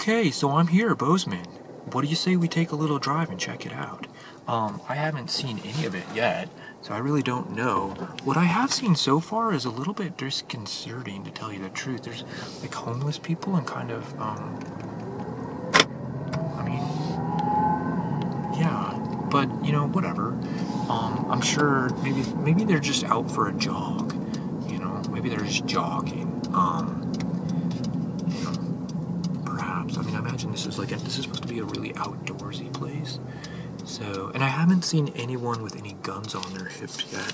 Okay, so I'm here, Bozeman. What do you say we take a little drive and check it out? I haven't seen any of it yet, so I really don't know. What I have seen so far is a little bit disconcerting, to tell you the truth. There's like homeless people and kind of, I mean, yeah, but you know, whatever. I'm sure maybe they're just out for a jog. You know, maybe they're just jogging. You know, perhaps. I mean, I imagine this is supposed to be a really outdoorsy place. So, and I haven't seen anyone with any guns on their hips yet.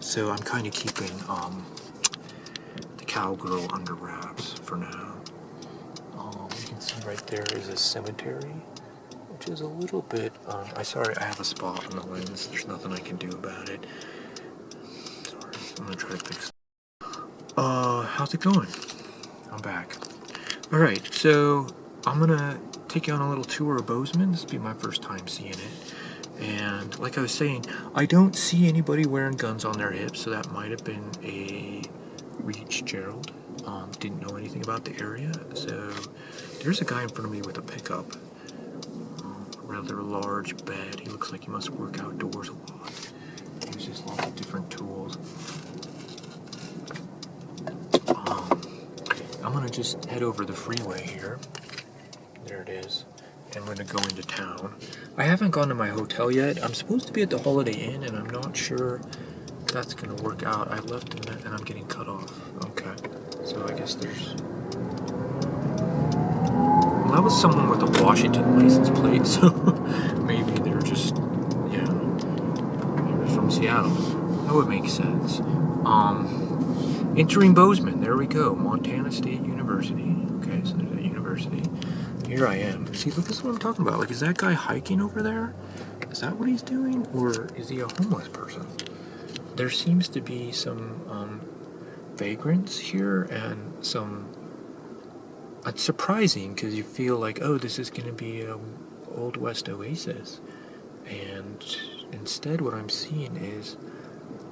So I'm kind of keeping the cowgirl under wraps for now. You can see right there is a cemetery, which is a little bit, I have a spot on the lens. There's nothing I can do about it. Sorry, I'm gonna try to fix it. How's it going? I'm back. Alright, so I'm gonna take you on a little tour of Bozeman. This will be my first time seeing it. And like I was saying, I don't see anybody wearing guns on their hips, so that might have been a reach, Gerald. Didn't know anything about the area, so there's a guy in front of me with a pickup. Rather large bed. He looks like he must work outdoors a lot. He uses lots of different tools. I'm gonna just head over the freeway here. There it is. And I'm gonna go into town. I haven't gone to my hotel yet. I'm supposed to be at the Holiday Inn, and I'm not sure if that's gonna work out. I left and I'm getting cut off. Okay. So I guess there's... Well, that was someone with a Washington license plate, so maybe they're just, yeah, they're from Seattle. That would make sense. Entering Bozeman, there we go, Montana State University. Okay, so there's a university. Here I am. See, look, this is what I'm talking about. Like, is that guy hiking over there? Is that what he's doing? Or is he a homeless person? There seems to be some vagrants here and some... It's surprising because you feel like, oh, this is going to be an Old West oasis. And instead what I'm seeing is,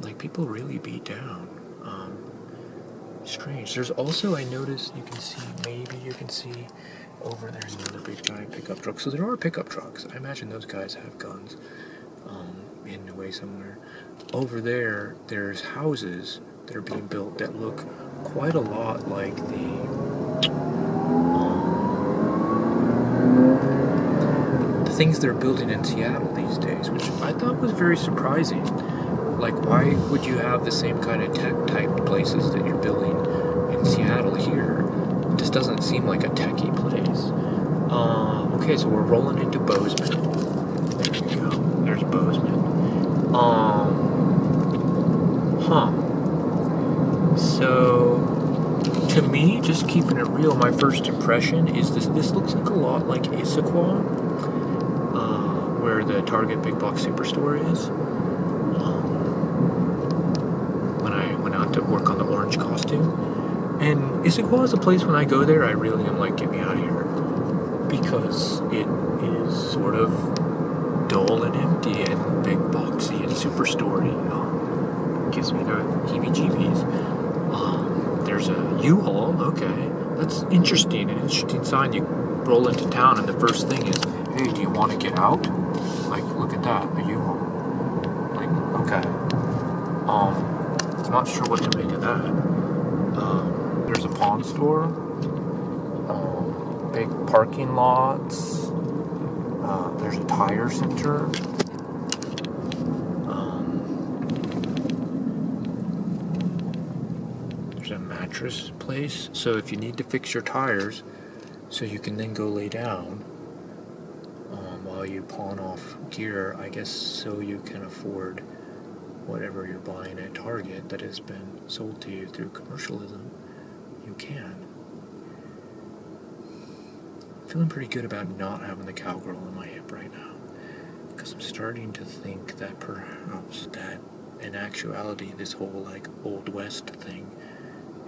like, people really beat down. Strange. There's also, I noticed, you can see over there's another big giant pickup truck. So there are pickup trucks. I imagine those guys have guns hidden away somewhere. Over there, there's houses that are being built that look quite a lot like the things they're building in Seattle these days, which I thought was very surprising. Like, why would you have the same kind of tech-type places that you're building in Seattle here? It just doesn't seem like a techie place. Okay, so we're rolling into Bozeman. There you go. There's Bozeman. So, to me, just keeping it real, my first impression is this looks like a lot like Issaquah, where the Target Big Box Superstore is. When I went out to work on the orange costume. And Issaquah is a place when I go there, I really am like, get me out of here. Because it is sort of dull and empty and big boxy and superstore. Gives me the heebie-jeebies. There's a U-Haul, okay. That's interesting, an interesting sign. You roll into town and the first thing is, hey, do you want to get out? Like, look at that, a U-Haul. Like, okay. I'm not sure what to make of that. There's a pawn store. Big parking lots. There's a tire center. There's a mattress place. So if you need to fix your tires, so you can then go lay down while you pawn off gear, I guess, so you can afford whatever you're buying at Target that has been sold to you through commercialism, you can. I'm feeling pretty good about not having the cowgirl on my hip right now, because I'm starting to think that perhaps that in actuality this whole like Old West thing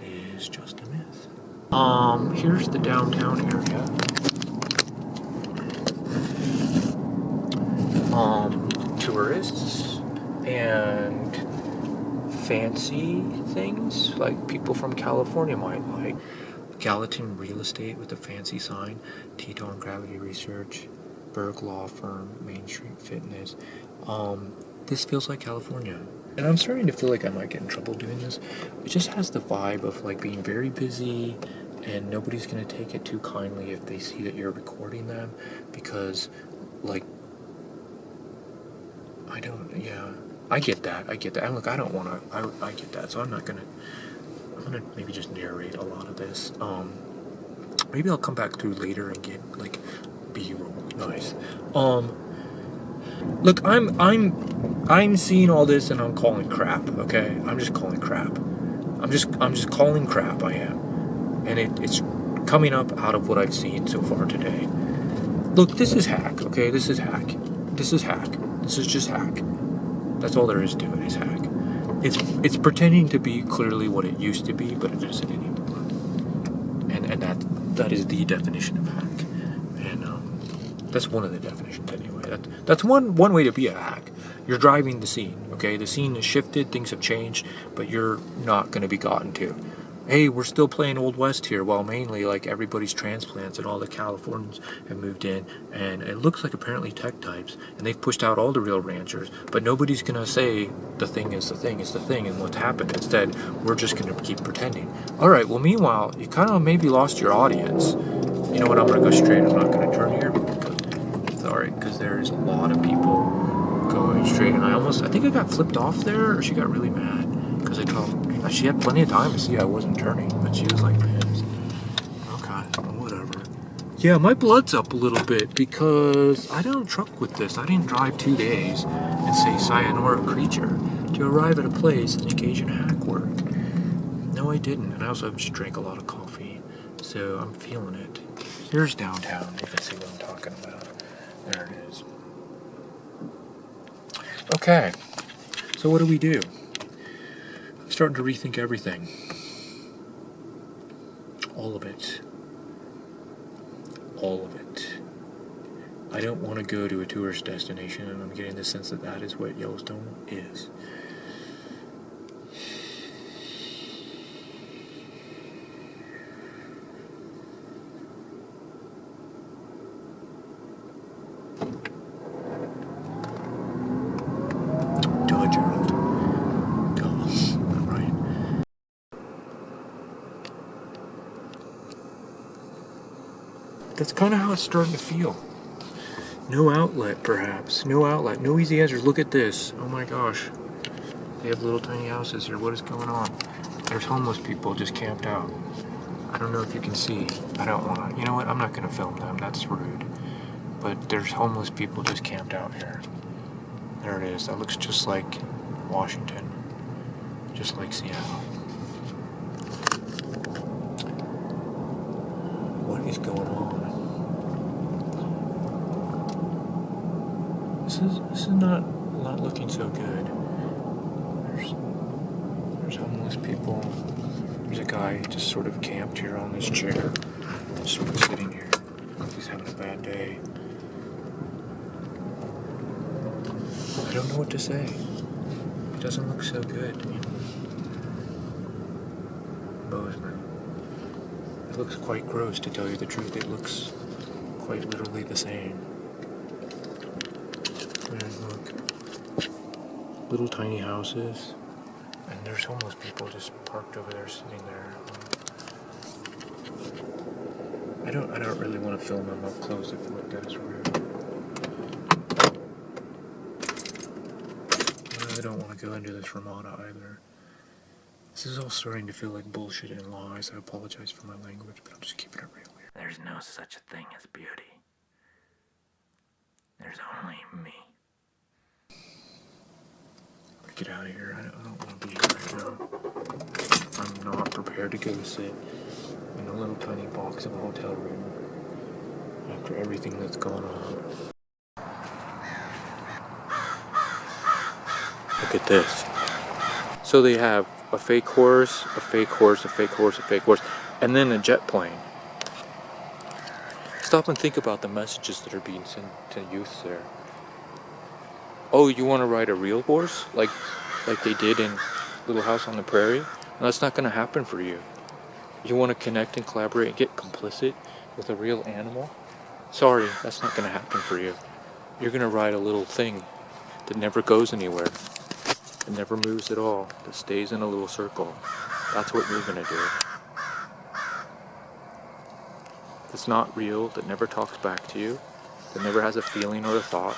is just a myth. Here's the downtown area. Tourists and fancy things like people from California might like. Gallatin Real Estate with a fancy sign, Teton Gravity Research, Berg Law Firm, Main Street Fitness. This feels like California. And I'm starting to feel like I might get in trouble doing this. It just has the vibe of like being very busy, and nobody's going to take it too kindly if they see that you're recording them, because like, I get that. And look, I don't want to, I get that. So I'm going to maybe just narrate a lot of this. Maybe I'll come back through later and get like B-roll. Nice. Look, I'm seeing all this and I'm calling crap, okay? I'm just calling crap. I'm just calling crap, I am. And it's coming up out of what I've seen so far today. Look, this is hack, okay? This is hack. This is just hack. That's all there is to it, is hack. It's pretending to be clearly what it used to be, but it isn't anymore. And that is the definition of hack. And that's one of the definitions anyway. That's one way to be a hack. You're driving the scene, okay? The scene has shifted, things have changed, but you're not going to be gotten to. Hey, we're still playing Old West here, while mainly like everybody's transplants and all the Californians have moved in, and it looks like apparently tech types, and they've pushed out all the real ranchers, but nobody's going to say the thing is the thing is the thing and what's happened. Instead, we're just going to keep pretending. All right, well, meanwhile, you kind of maybe lost your audience. You know what, I'm going to go straight. I'm not going to turn here because there's a lot of people going straight, and I think I got flipped off there, or she got really mad because I told her, she had plenty of time to see I wasn't turning, but she was like pissed. Okay, whatever. Yeah, my blood's up a little bit because I don't truck with this. I didn't drive 2 days and say sayonara creature to arrive at a place and engage in hack work. No, I didn't, and I also just drank a lot of coffee, so I'm feeling it. Here's downtown. You can see what I'm talking about. There it is. Okay, so what do we do? I'm starting to rethink everything. All of it. All of it. I don't want to go to a tourist destination, and I'm getting the sense that that is what Yellowstone is. That's kind of how it's starting to feel. No outlet, perhaps. No outlet. No easy answers. Look at this. Oh my gosh. They have little tiny houses here. What is going on? There's homeless people just camped out. I don't know if you can see. I don't want to. You know what? I'm not going to film them. That's rude. But there's homeless people just camped out here. There it is. That looks just like Washington. Just like Seattle. What is going on? This is not looking so good. There's homeless people. There's a guy just sort of camped here on this chair, just sort of sitting here. He's having a bad day. I don't know what to say. It doesn't look so good. Bozeman. It looks quite gross, to tell you the truth. It looks quite literally the same. And look, little tiny houses, and there's homeless people just parked over there, sitting there. I don't really want to film them up close. I feel like that is rude. I don't want to go into this Ramada either. This is all starting to feel like bullshit and lies. I apologize for my language, but I'm just keeping it real here. There's no such a thing as beauty. There's only me. Get out of here. I don't want to be here right now. I'm not prepared to go sit in a little tiny box of a hotel room after everything that's gone on. Look at this. So they have a fake horse, a fake horse, a fake horse, a fake horse, and then a jet plane. Stop and think about the messages that are being sent to youth there. Oh, you want to ride a real horse? Like they did in Little House on the Prairie? No, that's not going to happen for you. You want to connect and collaborate and get complicit with a real animal? Sorry, that's not going to happen for you. You're going to ride a little thing that never goes anywhere, that never moves at all, that stays in a little circle. That's what you're going to do. That's not real, that never talks back to you, that never has a feeling or a thought,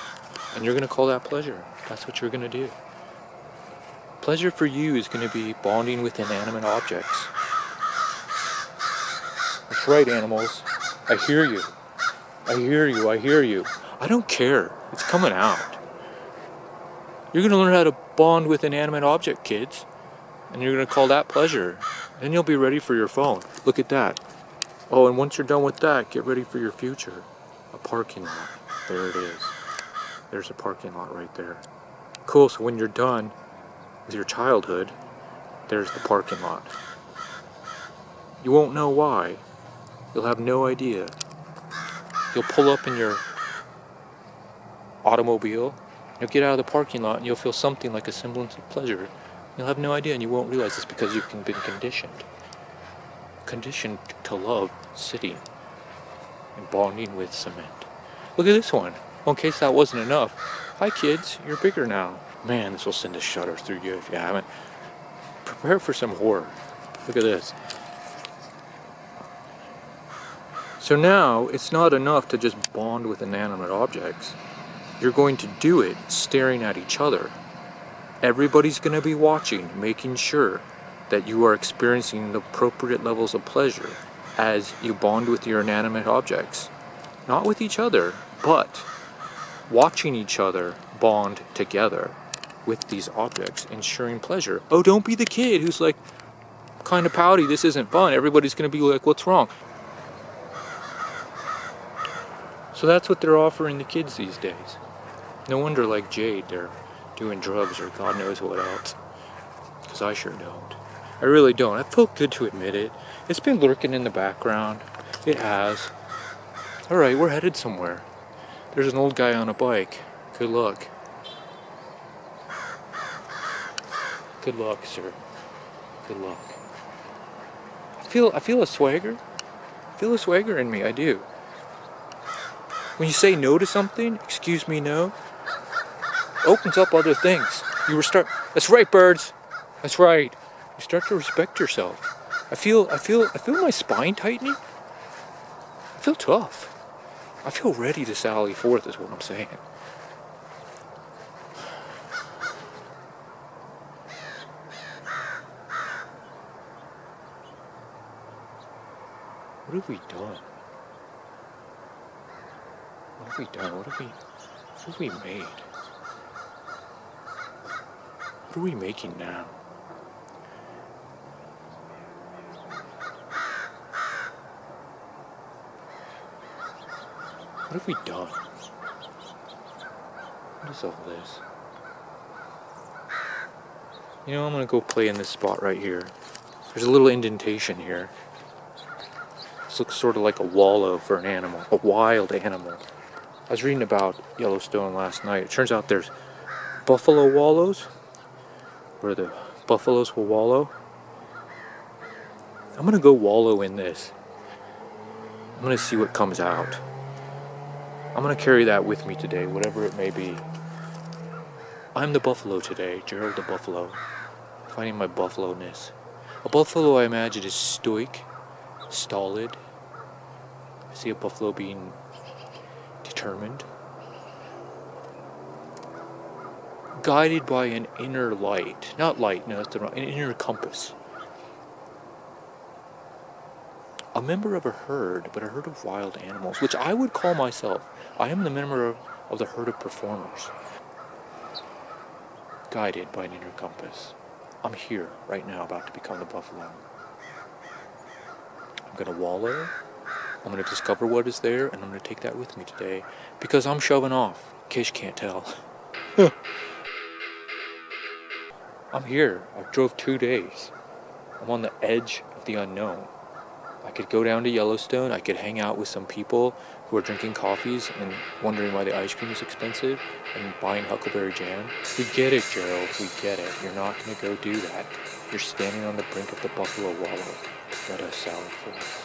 and you're going to call that pleasure. That's what you're going to do. Pleasure for you is going to be bonding with inanimate objects. That's right, animals. I hear you. I hear you. I hear you. I don't care. It's coming out. You're going to learn how to bond with inanimate object, kids. And you're going to call that pleasure. Then you'll be ready for your phone. Look at that. Oh, and once you're done with that, get ready for your future. A parking lot. There it is. There's a parking lot right there. Cool, so when you're done with your childhood, there's the parking lot. You won't know why. You'll have no idea. You'll pull up in your automobile, you'll get out of the parking lot, and you'll feel something like a semblance of pleasure. You'll have no idea, and you won't realize it's because you've been conditioned to love sitting and bonding with cement. Look at this one. Well, in case that wasn't enough. Hi kids, you're bigger now. Man, this will send a shudder through you if you haven't. Prepare for some horror. Look at this. So now, it's not enough to just bond with inanimate objects. You're going to do it staring at each other. Everybody's going to be watching, making sure that you are experiencing the appropriate levels of pleasure as you bond with your inanimate objects. Not with each other, but watching each other bond together with these objects, ensuring pleasure. Oh, don't be the kid who's like, kind of pouty, this isn't fun. Everybody's going to be like, what's wrong? So that's what they're offering the kids these days. No wonder, like Jade, they're doing drugs or God knows what else. Because I sure don't. I really don't. I feel good to admit it. It's been lurking in the background. It has. Alright, we're headed somewhere. There's an old guy on a bike. Good luck. Good luck, sir. Good luck. I feel a swagger. I feel a swagger in me, I do. When you say no to something, excuse me, no, opens up other things. That's right, birds. That's right. You start to respect yourself. I feel my spine tightening. I feel tough. I feel ready to sally forth, is what I'm saying. What have we done? What have we done? What have we made? What are we making now? What have we done? What is all this? You know, I'm gonna go play in this spot right here. There's a little indentation here. This looks sort of like a wallow for an animal, a wild animal. I was reading about Yellowstone last night. It turns out there's buffalo wallows, where the buffaloes will wallow. I'm gonna go wallow in this. I'm gonna see what comes out. I'm gonna carry that with me today, whatever it may be. I'm the buffalo today, Gerald the buffalo. Finding my buffalo-ness. A buffalo, I imagine, is stoic, stolid. I see a buffalo being determined, guided by an inner light. Not light, no, that's the wrong, an inner compass. A member of a herd, but a herd of wild animals, which I would call myself. I am the member of the herd of performers. Guided by an inner compass. I'm here, right now, about to become the buffalo. I'm going to wallow. I'm going to discover what is there, and I'm going to take that with me today. Because I'm shoving off, in case you can't tell. I'm here. I drove 2 days. I'm on the edge of the unknown. I could go down to Yellowstone. I could hang out with some people who are drinking coffees and wondering why the ice cream is expensive and buying Huckleberry Jam. We get it, Gerald. We get it. You're not going to go do that. You're standing on the brink of the Buffalo Wallow. Let us salad for us.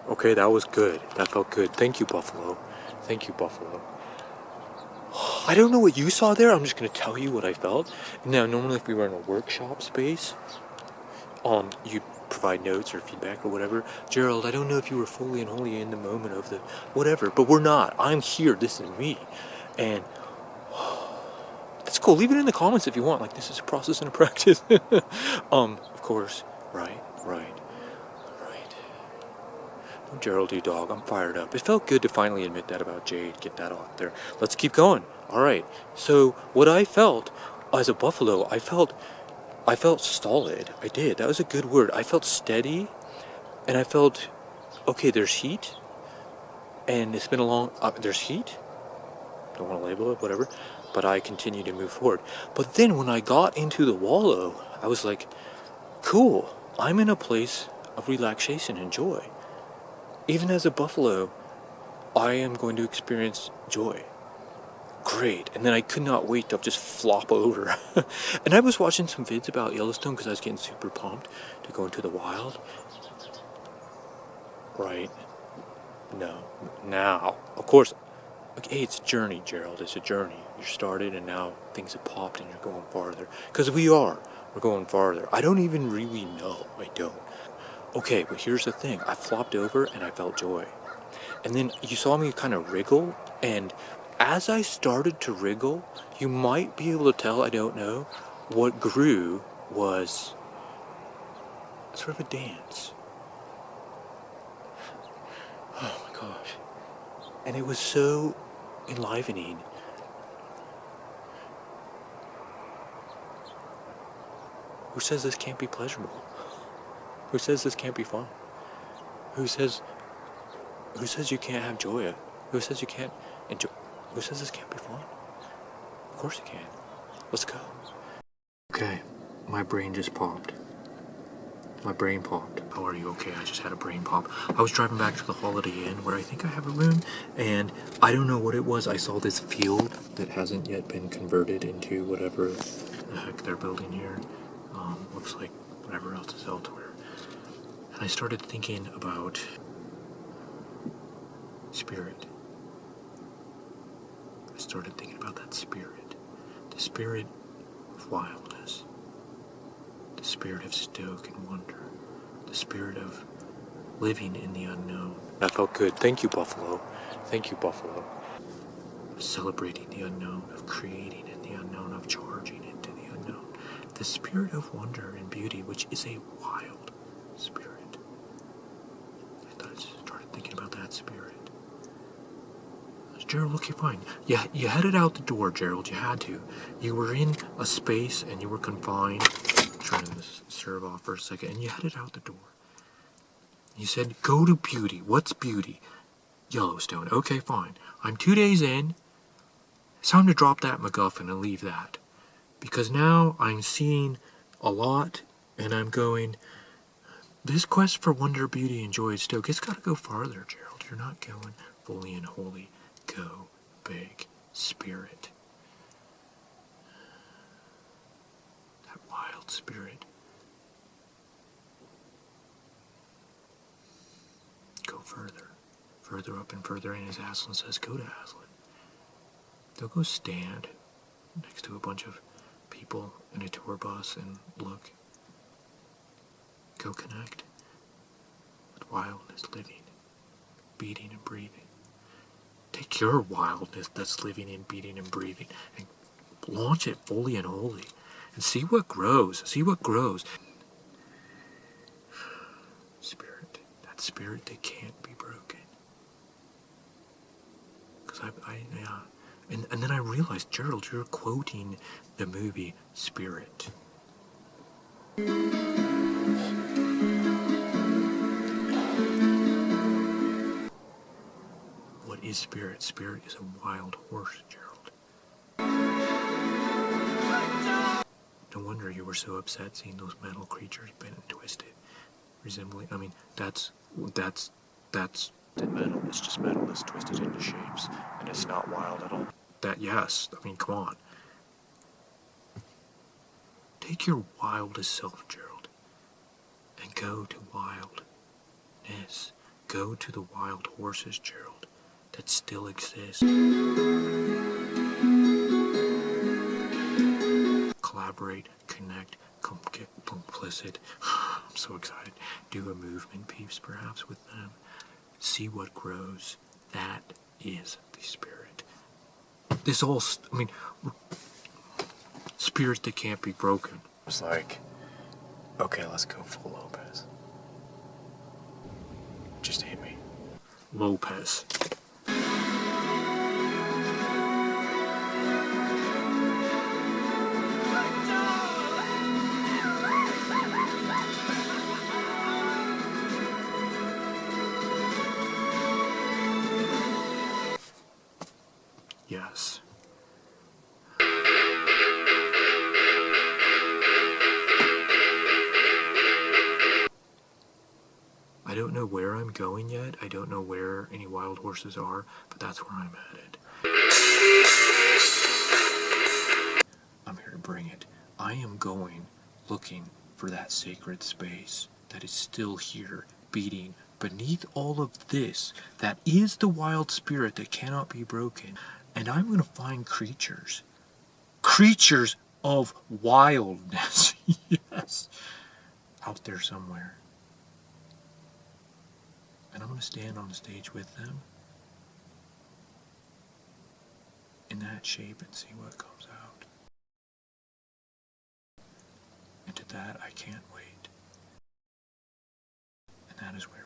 Okay, that was good. That felt good. Thank you, Buffalo. Thank you, Buffalo. I don't know what you saw there. I'm just going to tell you what I felt. Now, normally if we were in a workshop space, you provide notes or feedback or whatever. Gerald, I don't know if you were fully and wholly in the moment of the whatever, but we're not. I'm here. This is me. And that's cool. Leave it in the comments if you want. Like, this is a process and a practice. Of course. Right. Oh, Gerald, you dog. I'm fired up. It felt good to finally admit that about Jade. Get that off there. Let's keep going. All right. So what I felt as a buffalo, I felt stolid. I did. That was a good word. I felt steady, and I felt, okay, there's heat, and it's been a long, there's heat. Don't want to label it, whatever. But I continue to move forward. But then when I got into the wallow, I was like, cool. I'm in a place of relaxation and joy. Even as a buffalo, I am going to experience joy. Great. And then I could not wait to just flop over. And I was watching some vids about Yellowstone because I was getting super pumped to go into the wild. Right. No. Now, of course, hey, it's a journey, Gerald. It's a journey. You started and now things have popped and you're going farther. Because we're going farther. I don't even really know. I don't. Okay, but here's the thing. I flopped over and I felt joy. And then you saw me kind of wriggle, and as I started to wriggle, you might be able to tell, I don't know, what grew was sort of a dance. Oh my gosh. And it was so enlivening. Who says this can't be pleasurable? Who says this can't be fun? Who says you can't have joy? Who says you can't enjoy? Who says this can't be fun? Of course it can. Let's go. Okay, my brain just popped. My brain popped. How are you? Okay, I just had a brain pop. I was driving back to the Holiday Inn where I think I have a room, and I don't know what it was. I saw this field that hasn't yet been converted into whatever the heck they're building here. Looks like whatever else is elsewhere. And I started thinking about spirit. I started thinking about that spirit. The spirit of wildness. The spirit of stoke and wonder. The spirit of living in the unknown. That felt good. Thank you, Buffalo. Thank you, Buffalo. Of celebrating the unknown, of creating in the unknown, of charging into the unknown. The spirit of wonder and beauty, which is a wild spirit. I started thinking about that spirit. Gerald, okay, fine. Yeah, you headed out the door, Gerald. You had to. You were in a space and you were confined. I'm trying to serve off for a second, and you headed out the door. You said, go to beauty. What's beauty? Yellowstone. Okay, fine. I'm 2 days in. It's time to drop that MacGuffin and leave that. Because now I'm seeing a lot, and I'm going, this quest for wonder, beauty, and joy is stoke. It's got to go farther, Gerald. You're not going fully and wholly. Go big, spirit. wild spirit. Go further. Further up and further in, as Aslan says, go to Aslan. They'll go stand next to a bunch of people in a tour bus and look. Go connect with wildness living, beating and breathing. Take your wildness that's living and beating and breathing and launch it fully and wholly and see what grows. See what grows. Spirit. That spirit that can't be broken. Because yeah. And then I realized, Gerald, you're quoting the movie Spirit. What is Spirit? Spirit is a wild horse, Gerald. No wonder you were so upset seeing those metal creatures bent and twisted, resembling. I mean, that's metal. It's just metal that's twisted into shapes, and it's not wild at all. Yes. I mean, come on. Take your wildest self, Gerald, and go to wildness. Go to the wild horses, Gerald, that still exist. Collaborate, connect, get complicit. I'm so excited. Do a movement piece, perhaps, with them. See what grows. That is the spirit. This all, I mean, spirit that can't be broken. It's like, okay, let's go full Lopez. Just hit me. Lopez. Yes. I don't know where I'm going yet. I don't know where any wild horses are, but that's where I'm headed. I'm here to bring it. I am going looking for that sacred space that is still here, beating beneath all of this, that is the wild spirit that cannot be broken. And I'm going to find creatures of wildness, yes, out there somewhere. And I'm going to stand on the stage with them in that shape and see what comes out. And to that, I can't wait. And that is where